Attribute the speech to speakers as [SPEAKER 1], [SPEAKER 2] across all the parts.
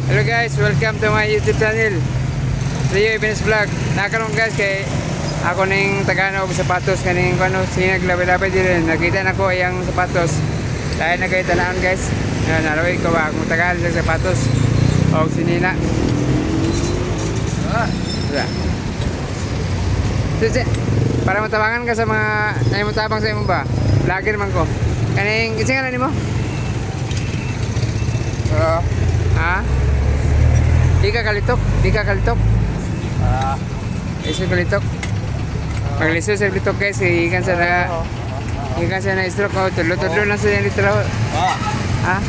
[SPEAKER 1] Hello guys, welcome to my YouTube channel, Rio Ibanez Vlog. Nakaroon guys kay ako ning tagano og sapatos kaning kuno sinag labay-labay dire. Nakita nako yang sapatos. Dahil nagaytanan guys. Naraway ko ba akong tagaan sa sapatos og sinina. Para matabangan ka sa mga naimutabang sa imo ba? Vlogger man ko. Kaning kinsa nga nimo? Ha? Di ka kalitok? Iso kalitok. Pagliso sa kalitok guys, ikan sa na stroke ko. Tulo-tulo lang sa yung litro. Ha?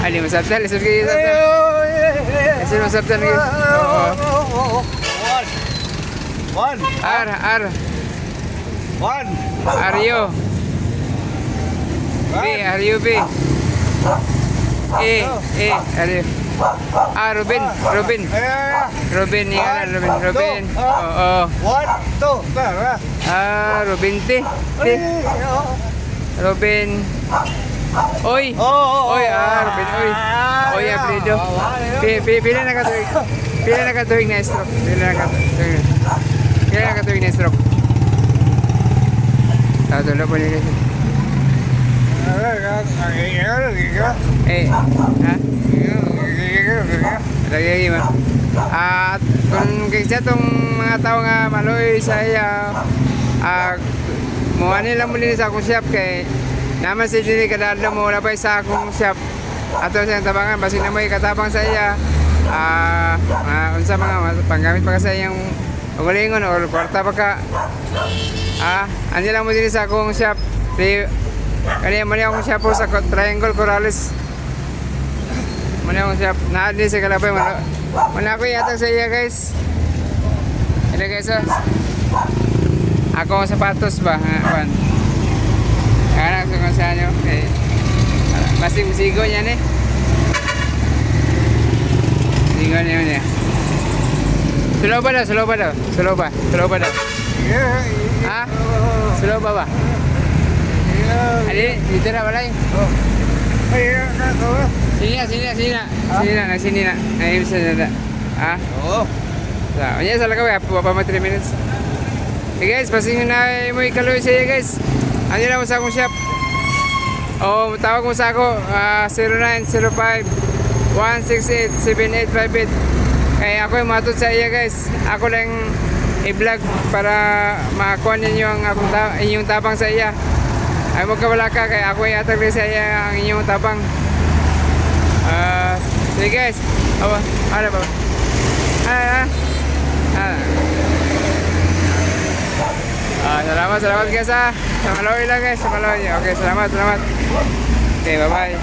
[SPEAKER 1] Ali masabtal, iso kayo sabtal. Iso masabtal kayo.
[SPEAKER 2] One.
[SPEAKER 1] Aryo. B, Aryo B. Aryo. Robin. Robin, yan Robin. Oo.
[SPEAKER 2] 1, 2, tara.
[SPEAKER 1] Robin T. Robin. Oy. Oy, Robin, oy. Oy, Abrido. Pila na katuig na stroke. Pila na katuig na stroke. Tulo po niya kasi. Ha? Lagi mo. At kung kasi itong mga tao nga maloy sa iya, muha nila muli sa akong shop kay naman si Dini kadadla mo wala pa sa akong shop. Ato sa tabangan, basig na mo ikatabang sa iya. Unsa mga panggamit pa ka sa iyang ugalingon o kwarta pa ka. Ano lang mo din sa akong shop. Kaya mali akong shop sa Triangle Corrales. Mali akong shop. Naad din sa Kalabay. Mali ako yatag sa iya guys. Ito guys ako sapatos ba? Kaya kung saan nyo. Masing-sigo niyan Sigo niya niya. Slow ba daw? Slow ba? Ha? Slow ba? Ali, dito na balay. Sini na. Ayun sa nada. Ha? Oo. Anya sa lagaw pa 3 minutes. Okay guys, pasing na mo ikaloy sa iya guys. Ano na mo sa akong shop? Tawag mo sa ako 0905-168-7858. Kaya ako yung matod sa iya guys. Ako lang i-vlog para makakuha ninyo ang inyong tabang sa iya. Ay magkawala ka kaya ako yung atag sa iya ang inyong tabang. Sige guys. Ano ba? Salamat guys Sa Maloy lang guys. Okay, salamat. Okay, bye-bye.